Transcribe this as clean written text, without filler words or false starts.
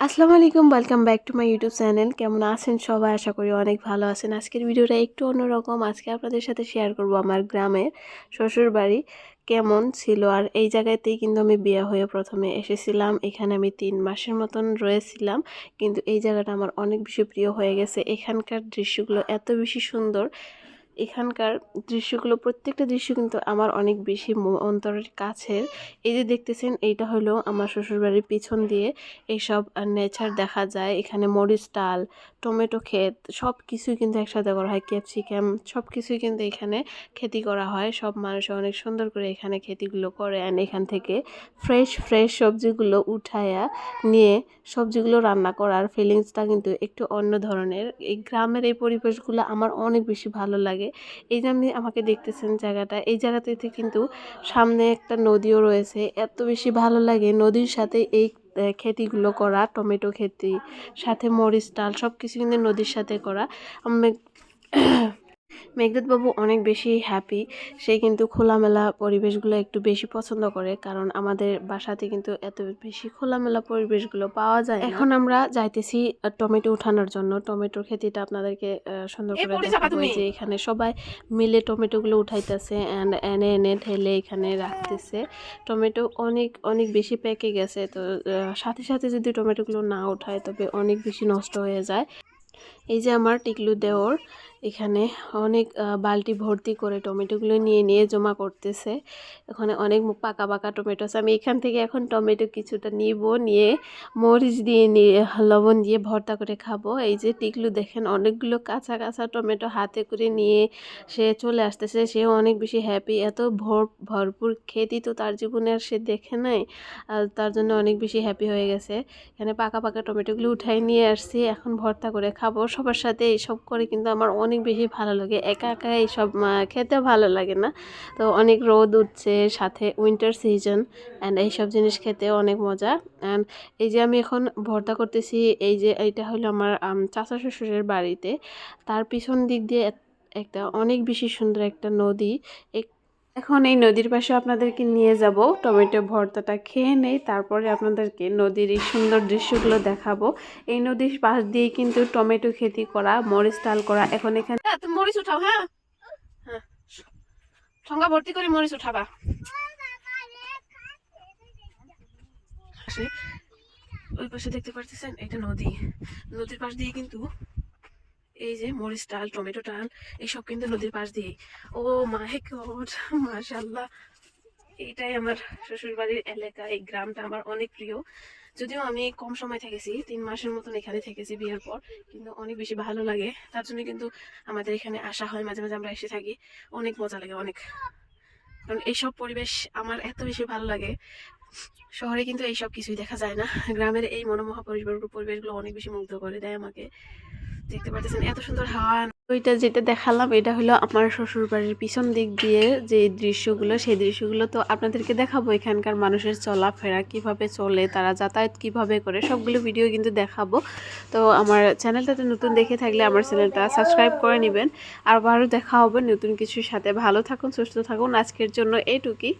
আসসালামু আলাইকুম, welcome back to my YouTube channel. কেমন আছেন সবাই? আশা করি অনেক ভালো আছেন। আজকের ভিডিওটা একটু অন্যরকম। আজকে আপনাদের সাথে শেয়ার করব আমার গ্রামের শ্বশুর বাড়ি কেমন ছিল। আর এই জায়গাতেই কিন্তু আমি বিয়ে হয়ে প্রথমে এসেছিলাম। এখানে আমি 3 মাসের মতন রয়েছিলাম, কিন্তু এই জায়গাটা আমার অনেক বেশি প্রিয় হয়ে গেছে। এখানকার দৃশ্যগুলো এত বেশি সুন্দর, এখানকার দৃশ্যগুলো প্রত্যেকটা দৃশ্য কিন্তু আমার অনেক বেশি অন্তরের কাছের। এই যে দেখতেছেন, এইটা হলো আমার শ্বশুরবাড়ির পিছন দিয়ে এইসব নেচার দেখা যায়। এখানে মরিচ ডাল, টমেটো ক্ষেত সব কিছুই কিন্তু একসাথে করা হয়, ক্যাপসিকাম সব কিছুই কিন্তু এখানে খেতি করা হয়। সব মানুষ অনেক সুন্দর করে এখানে খেতিগুলো করে, অ্যান্ড এখান থেকে ফ্রেশ ফ্রেশ সবজিগুলো উঠায়া নিয়ে সবজিগুলো রান্না করার ফিলিংসটা কিন্তু একটু অন্য ধরনের। এই গ্রামের এই পরিবেশগুলো আমার অনেক বেশি ভালো লাগে। এই যে আমাকে দেখতেছেন জায়গাটা, এই জায়গাটাতে কিন্তু সামনে একটা নদীও রয়েছে। এত বেশি ভালো লাগে নদীর সাথে এই খেতিগুলো করা, টমেটো খেতি সাথে মরিচ ডাল সব কিছু কিন্তু নদীর সাথে করা। আমি মেঘদূত বাবু অনেক বেশি হ্যাপি। সে কিন্তু খোলামেলা পরিবেশগুলো একটু বেশি পছন্দ করে, কারণ আমাদের বাসাতে কিন্তু এত বেশি খোলামেলা পরিবেশগুলো পাওয়া যায় না। এখন আমরা যাইতেছি টমেটো উঠানোর জন্য। টমেটোর খেতিটা আপনাদেরকে সুন্দর করে দেখাবো। যে এখানে সবাই মিলে টমেটোগুলো উঠাইতেছে অ্যান্ড এনে এনে ঢেলে এখানে রাখতেছে। টমেটো অনেক অনেক বেশি পেকে গেছে, তো সাথে সাথে যদি টমেটোগুলো না উঠায় তবে অনেক বেশি নষ্ট হয়ে যায়। এই যে আমার টিকলু দেওর এখানে অনেক বালতি ভর্তি করে টমেটোগুলো নিয়ে নিয়ে জমা করতেছে। এখানে অনেক পাকা পাকা টমেটো আছে। আমি এখান থেকে এখন টমেটো কিছুটা নিব, নিয়ে মরিচ দিয়ে নিয়ে লবণ দিয়ে ভর্তা করে খাবো। এই যে টিকলু দেখেন অনেকগুলো কাঁচা কাঁচা টমেটো হাতে করে নিয়ে সে চলে আসতেছে। সেও অনেক বেশি হ্যাপি। এত ভরপুর খেতি তো তার জীবনে আর সে দেখে নাই, আর তার জন্য অনেক বেশি হ্যাপি হয়ে গেছে। এখানে পাকা পাকা টমেটোগুলো উঠাই নিয়ে আসছি, এখন ভর্তা করে খাবো। সবার সাথে এইসব করে কিন্তু আমার অনেক বেশি ভালো লাগে। একা একা এইসব খেতে ভালো লাগে না। তো অনেক রোদ উঠছে, সাথে উইন্টার সিজন, অ্যান্ড এইসব জিনিস খেতে অনেক মজা। অ্যান্ড এই যে আমি এখন ভর্তা করতেছি, এই যে এইটা হলো আমার চাচা শ্বশুরের বাড়িতে। তার পিছন দিক দিয়ে একটা অনেক বেশি সুন্দর একটা নদী। এখন এই নদীর পাশে আপনাদেরকে নিয়ে যাব, টমেটো ভর্তাটা খেয়ে নেই, তারপরে আপনাদেরকে নদীর এই সুন্দর দৃশ্যগুলো দেখাবো। এই নদীর পাশ দিয়ে কিন্তু টমেটো খেতি করা, মরিচ ডাল করা। এখন এখানে তুমি মরিচ উঠাও। হ্যাঁ হ্যাঁ, ঠোঙ্গা ভর্তি করে মরিচ উঠাবা। ওই পাশে দেখতে পারতেছেন এটা নদী। নদীর পাশ দিয়ে কিন্তু এই যে মরিচ ডাল, টমেটো ডাল এইসব কিন্তু নদীর পাশ দিয়ে। ও মাই গড, মাশাআল্লাহ। এইটাই আমার শ্বশুর বাড়ির এলাকা। এই গ্রামটা আমার অনেক প্রিয়। যদিও আমি কম সময় থেকেছি, 3 মাসের মতন এখানে থেকেছি বিয়ের পর, কিন্তু অনেক বেশি ভালো লাগে। তার জন্য কিন্তু আমাদের এখানে আসা হয়, মাঝে মাঝে আমরা এসে থাকি। অনেক মজা লাগে অনেক, কারণ এইসব পরিবেশ আমার এত বেশি ভালো লাগে। শহরে কিন্তু এইসব কিছুই দেখা যায় না। গ্রামের এই মনোমোহা পরিবেশগুলো অনেক বেশি মুগ্ধ করে দেয় আমাকে। দেখতে পাচ্ছেন এত সুন্দর হাওয়া। ওইটা যেটা দেখালাম এটা হলো আমার শ্বশুর বাড়ির পিছন দিক দিয়ে যে দৃশ্যগুলো, সেই দৃশ্যগুলো তো আপনাদেরকে দেখাবো। এখানকার মানুষের চলাফেরা কিভাবে চলে, তারা যাতায়াত কিভাবে করে, সবগুলো ভিডিও কিন্তু দেখাবো। তো আমার চ্যানেলটাতে নতুন দেখে থাকলে আমার চ্যানেলটা সাবস্ক্রাইব করে নেবেন। আবারও দেখা হবে নতুন কিছুর সাথে। ভালো থাকুন, সুস্থ থাকুন। আজকের জন্য এইটুকুই।